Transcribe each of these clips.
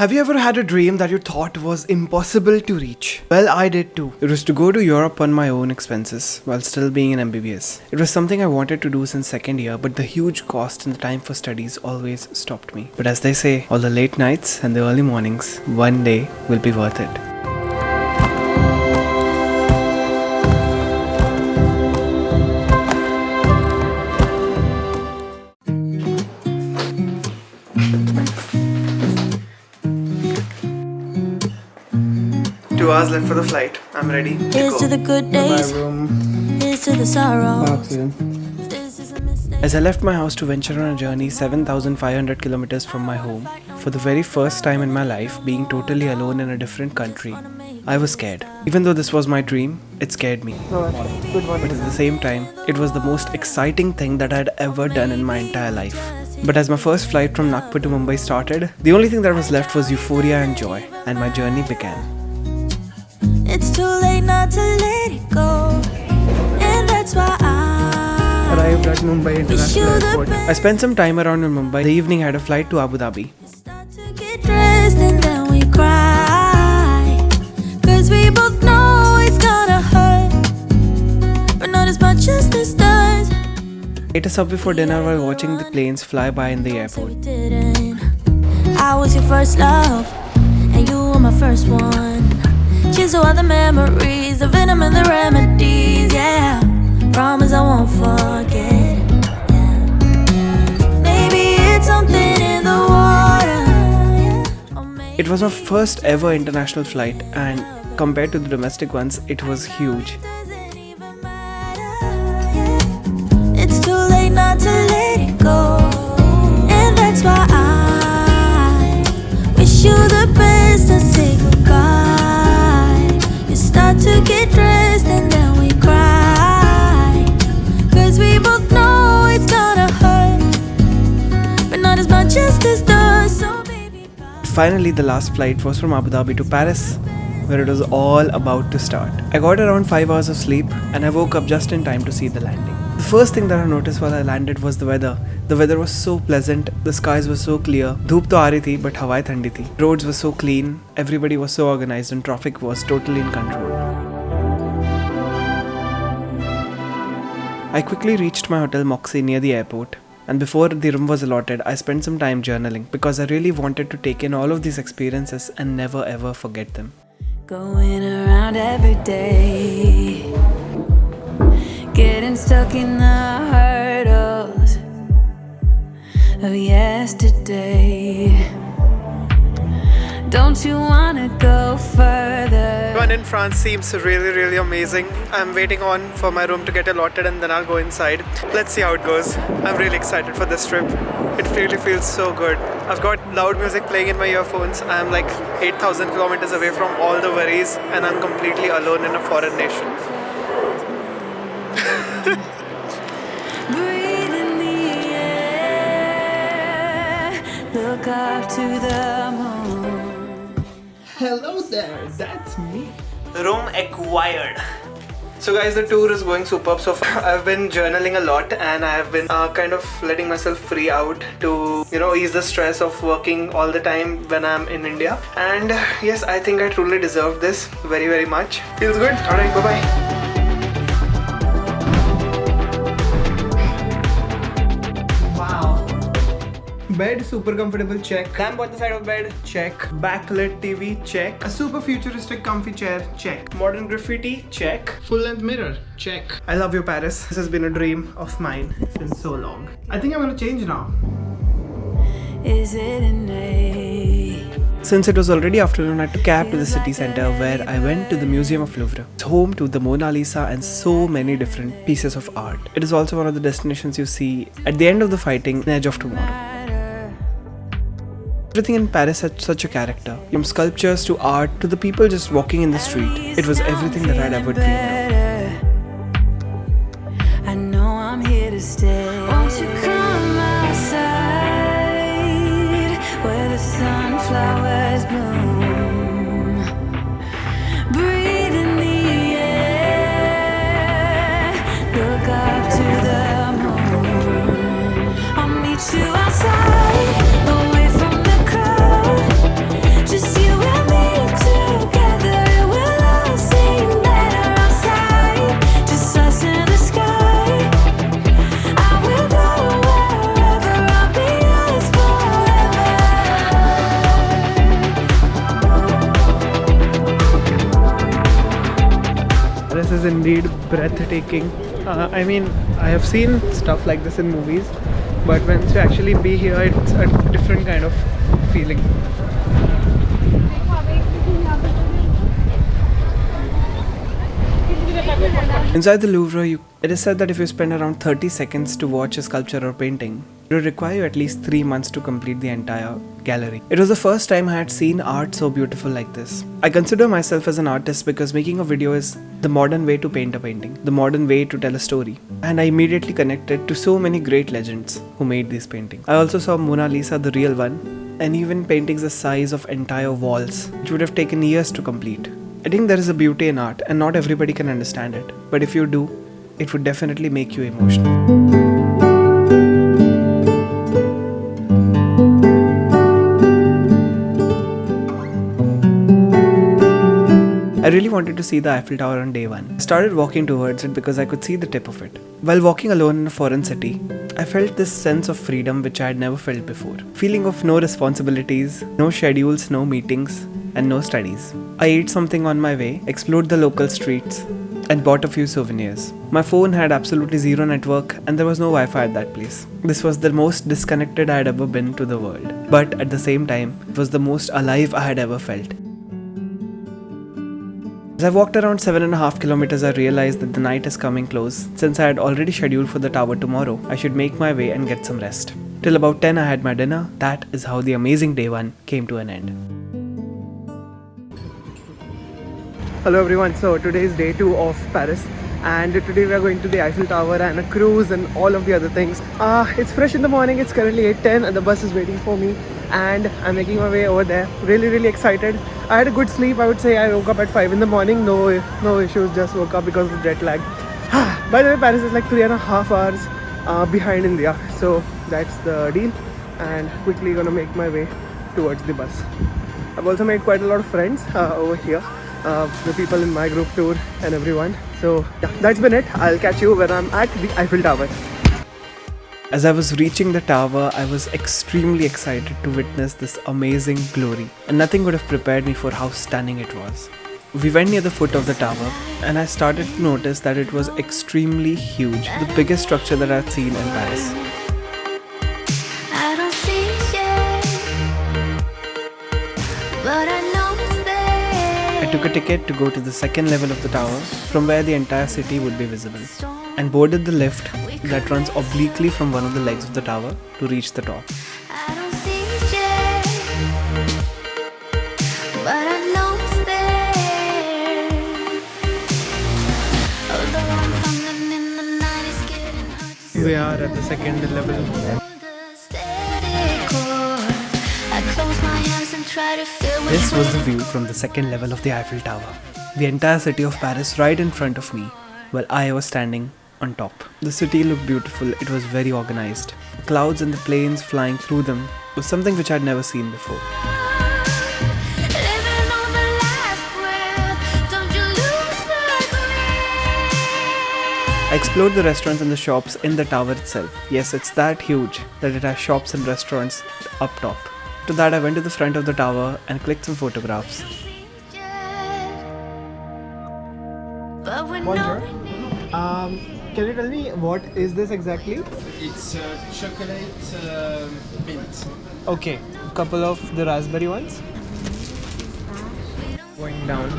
Have you ever had a dream that you thought was impossible to reach? Well, I did too. It was to go to Europe on my own expenses while still being in MBBS. It was something I wanted to do since second year, but the huge cost and the time for studies always stopped me. But as they say, all the late nights and the early mornings one day will be worth it. Two hours left for the flight. I'm ready to Here's go. to the good days. Here's to the sorrows. As I left my house to venture on a journey 7,500 kilometers from my home, for the very first time in my life, being totally alone in a different country, I was scared. Even though this was my dream, it scared me. But at the same time, it was the most exciting thing that I had ever done in my entire life. But as my first flight from Nagpur to Mumbai started, the only thing that was left was euphoria and joy, and my journey began. It's too late not to let it go, and that's why I Arrived at Mumbai International you the Airport. I spent some time around in Mumbai. The evening I had a flight to Abu Dhabi. start to get dressed and then we cry, 'cause we both know it's gonna hurt, but not as much as this does. Ate a Subway for dinner while watching the planes fly by in the airport. We didn't. I was your first love, and you were my first one. Cheers to all the memories, the venom and the remedies, yeah. Promise I won't forget, yeah. Maybe it's something in the water, yeah. Or maybe It was my first ever international flight, and compared to the domestic ones, it was huge. it doesn't even matter, yeah. It's too late not to let it go, and that's why I wish you the best and say goodbye. You start to get dressed and then we cry, 'cause we both know it's gonna hurt, but not as much as this does, so baby bye. Finally, the last flight was from Abu Dhabi to Paris, where it was all about to start. I got around 5 hours of sleep, and I woke up just in time to see the landing. The first thing that I noticed while I landed was the weather. The weather was so pleasant, the skies were so clear. Dhoop to aa rahi thi, but hawai thandi thi. Roads were so clean, everybody was so organized, and traffic was totally in control. I quickly reached my hotel Moxie near the airport, and before the room was allotted, I spent some time journaling because I really wanted to take in all of these experiences and never ever forget them. Going around every day, getting stuck in the hurdles of yesterday. Don't you wanna go further? One in France seems really amazing. I'm waiting on for my room to get allotted and then I'll go inside. Let's see how it goes. I'm really excited for this trip. It really feels so good. I've got loud music playing in my earphones. I'm like 8,000 kilometers away from all the worries and I'm completely alone in a foreign nation. Breathe in the air, look up to the moon. Hello there, that's me. Room acquired. So guys, the tour is going superb so far. I've been journaling a lot and I have been kind of letting myself free out to, ease the stress of working all the time when I'm in India. And yes, I think I truly deserve this very much. Feels good. Alright, bye-bye. Bed super comfortable, check. Lamp on the side of bed, check. Backlit TV, check. A super futuristic comfy chair, check. Modern graffiti, check. Full length mirror, check. I love you, Paris. This has been a dream of mine since so long. I think I'm gonna change now. Is it innate? Since it was already afternoon, I took a cab to the city center where I went to the Museum of Louvre. It's home to the Mona Lisa and so many different pieces of art. It is also one of the destinations you see at the end of the fighting, Edge of Tomorrow. Everything in Paris had such a character. From sculptures to art to the people just walking in the street. It was everything that I'd ever dreamed of. I know I'm here to stay. Won't you come outside where the sunflowers bloom? Breathe in the air, look up to the moon. I'll meet you outside, away from the crowd. is indeed breathtaking. I mean, I have seen stuff like this in movies, but when to actually be here, it's a different kind of feeling. Inside the Louvre, it is said that if you spend around 30 seconds to watch a sculpture or painting, it would require you at least 3 months to complete the entire gallery. It was the first time I had seen art so beautiful like this. I consider myself as an artist because making a video is the modern way to paint a painting, the modern way to tell a story. And I immediately connected to so many great legends who made these paintings. I also saw Mona Lisa, the real one, and even paintings the size of entire walls, which would have taken years to complete. I think there is a beauty in art and not everybody can understand it. But if you do, it would definitely make you emotional. I really wanted to see the Eiffel Tower on day one. I started walking towards it because I could see the tip of it. While walking alone in a foreign city, I felt this sense of freedom which I had never felt before. Feeling of no responsibilities, no schedules, no meetings, and no studies. I ate something on my way, explored the local streets, and bought a few souvenirs. My phone had absolutely zero network and there was no Wi-Fi at that place. This was the most disconnected I had ever been to the world. But at the same time, it was the most alive I had ever felt. As I walked around 7.5 kilometers, I realized that the night is coming close. Since I had already scheduled for the tower tomorrow, I should make my way and get some rest. Till about 10 I had my dinner. That is how the amazing day one came to an end. Hello everyone, so today is day 2 of Paris and today we are going to the Eiffel Tower and a cruise and all of the other things. It's fresh in the morning, it's currently 8:10 and the bus is waiting for me and I'm making my way over there. Really excited. I had a good sleep, I would say. I woke up at 5 in the morning, no issues, just woke up because of jet lag. By the way, Paris is like 3.5 hours behind India, so that's the deal and quickly gonna make my way towards the bus. I've also made quite a lot of friends over here. The people in my group tour and everyone. So yeah, that's been it. I'll catch you when I'm at the Eiffel Tower. As I was reaching the tower, I was extremely excited to witness this amazing glory, and nothing would have prepared me for how stunning it was. We went near the foot of the tower and I started to notice that it was extremely huge, the biggest structure that I'd seen in Paris. I don't see it, but I know it's there. I took a ticket to go to the second level of the tower, from where the entire city would be visible, and boarded the lift that runs obliquely from one of the legs of the tower to reach the top. I don't see it, but I know it's there. Although I'm falling in the night, it's getting hard to see. We are at the second level. This was the view from the second level of the Eiffel Tower. The entire city of Paris right in front of me, while I was standing on top. The city looked beautiful, it was very organized. The clouds and the planes flying through them was something which I'd never seen before. I explored the restaurants and the shops in the tower itself. Yes, it's that huge that it has shops and restaurants up top. After that, I went to the front of the tower and clicked some photographs. Bonjour. Can you tell me what is this exactly? It's chocolate mint. Okay, a couple of the raspberry ones. Going down.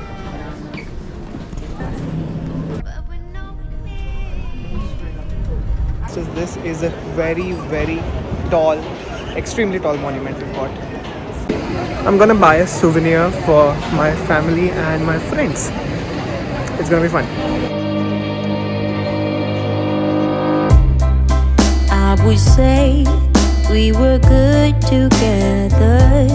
So this is a very tall, extremely tall monument we've got. I'm gonna buy a souvenir for my family and my friends. It's gonna be fun. I would say we were good together.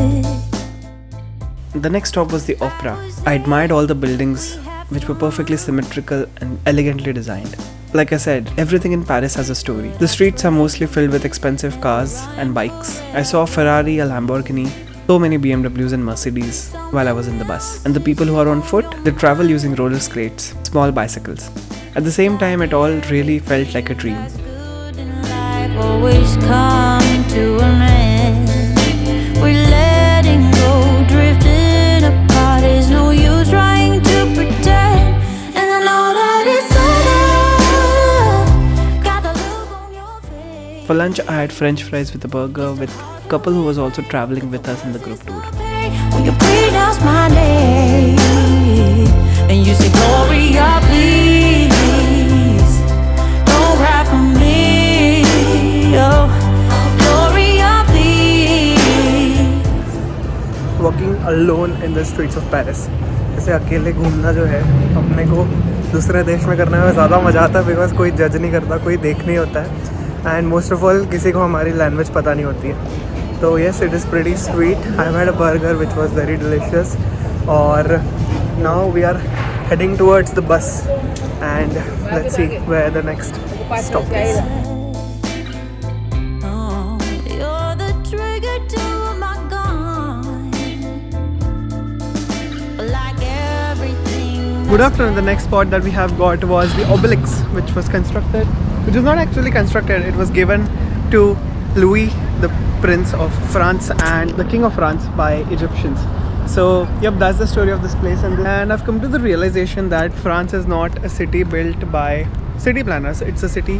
The next stop was the opera. I admired all the buildings, which were perfectly symmetrical and elegantly designed. Like I said, everything in Paris has a story. The streets are mostly filled with expensive cars and bikes. I saw a Ferrari, a Lamborghini, so many BMWs and Mercedes while I was in the bus. And the people who are on foot, they travel using roller skates, small bicycles. At the same time, it all really felt like a dream. Always come to an end. We're letting go, drifting apart. There's no use trying to pretend. And I know that For lunch, I had French fries with a burger with a couple who was also traveling with us in the group tour. When you pronounce my name and you say Gloria, please don't ride for me, oh Gloria, please. Walking alone in the streets of Paris. जैसे अकेले घूमना जो है अपने को दूसरे देश में करने में ज़्यादा मज़ा आता है बिकॉज कोई जज नहीं करता, कोई देख नहीं होता है एंड मोस्ट ऑफ ऑल किसी को हमारी लैंग्वेज पता नहीं होती है. तो yes, it is pretty sweet. I have had a burger which was very delicious. और now we are heading towards the bus and let's see where the next stop is. You're the trigger to my gun. Like everything. Good afternoon. The next spot that we have got was the Obelix, which was not actually constructed. It was given to Louis, the Prince of France and the King of France by Egyptians. So, yep, that's the story of this place. And I've come to the realization that France is not a city built by city planners. It's a city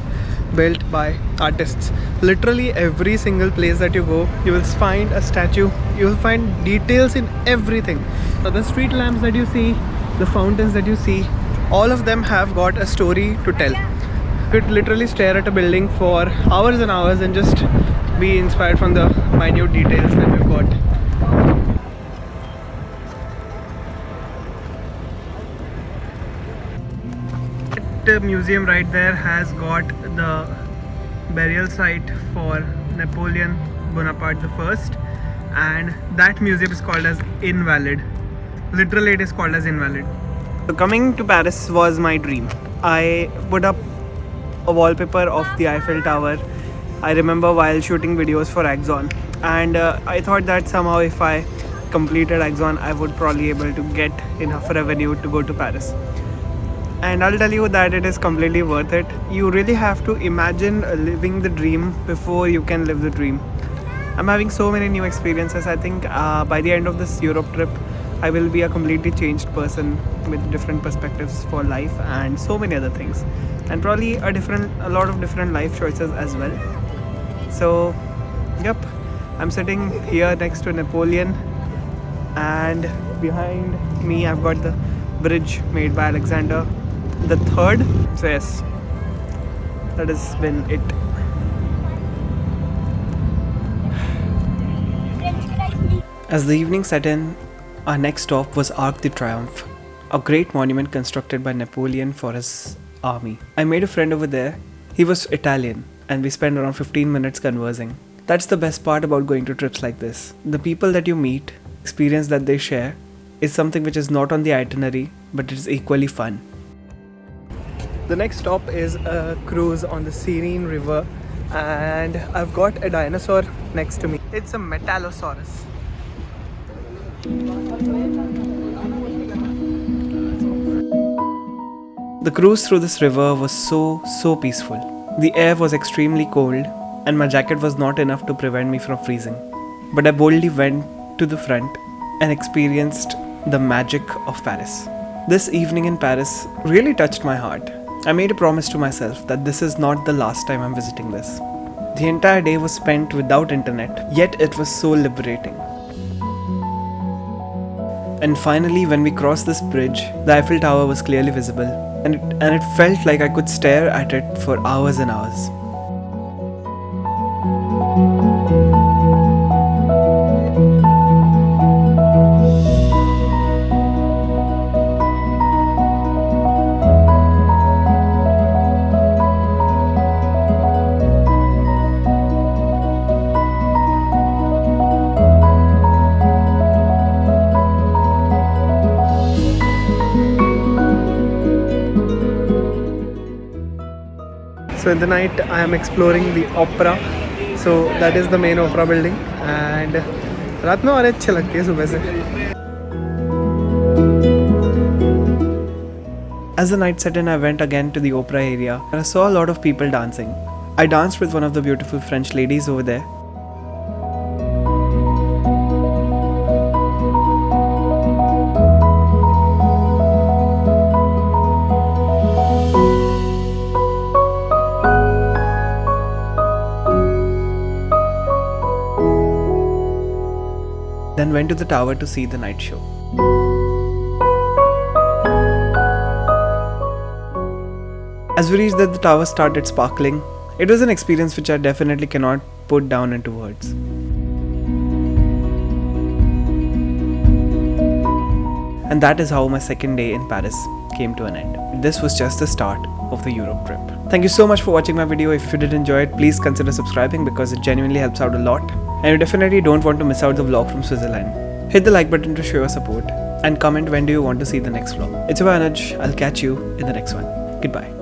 built by artists. Literally every single place that you go, you will find a statue. You will find details in everything. So the street lamps that you see, the fountains that you see, all of them have got a story to tell. You could literally stare at a building for hours and hours and just be inspired from the minute details that we've got. The museum right there has got the burial site for Napoleon Bonaparte I, and that museum is called as Invalid. Literally it is called as Invalid. So coming to Paris was my dream. I put up a wallpaper of the Eiffel Tower. I remember while shooting videos for Axon, and I thought that somehow if I completed Axon I would probably be able to get enough revenue to go to Paris. And I'll tell you that it is completely worth it. You really have to imagine living the dream before you can live the dream. I'm having so many new experiences. I think by the end of this Europe trip, I will be a completely changed person with different perspectives for life and so many other things. And probably a lot of different life choices as well. So, yep, I'm sitting here next to Napoleon, and behind me I've got the bridge made by Alexander the Third. So yes, that has been it. As the evening set in, our next stop was Arc de Triomphe, a great monument constructed by Napoleon for his army. I made a friend over there. He was Italian, and we spent around 15 minutes conversing. That's the best part about going to trips like this. The people that you meet, experience that they share, is something which is not on the itinerary, but it is equally fun. The next stop is a cruise on the Seine river, and I've got a dinosaur next to me. It's a Metallosaurus. The cruise through this river was so peaceful. The air was extremely cold, and my jacket was not enough to prevent me from freezing. But I boldly went to the front and experienced the magic of Paris. This evening in Paris really touched my heart. I made a promise to myself that this is not the last time I'm visiting this. The entire day was spent without internet, yet it was so liberating. And finally, when we crossed this bridge, the Eiffel Tower was clearly visible, and it felt like I could stare at it for hours and hours. So in the night I am exploring the opera. So that is the main opera building, and रात में और अच्छी लगती है सुबह से. As the night set in, I went again to the opera area, and I saw a lot of people dancing. I danced with one of the beautiful French ladies over there. went to the tower to see the night show. As we reached there, the tower started sparkling. It was an experience which I definitely cannot put down into words. And that is how my second day in Paris came to an end. This was just the start of the Europe trip. Thank you so much for watching my video. If you did enjoy it, please consider subscribing because it genuinely helps out a lot. And you definitely don't want to miss out the vlog from Switzerland. Hit the like button to show your support and comment when do you want to see the next vlog. It's your Anuj. I'll catch you in the next one. Goodbye.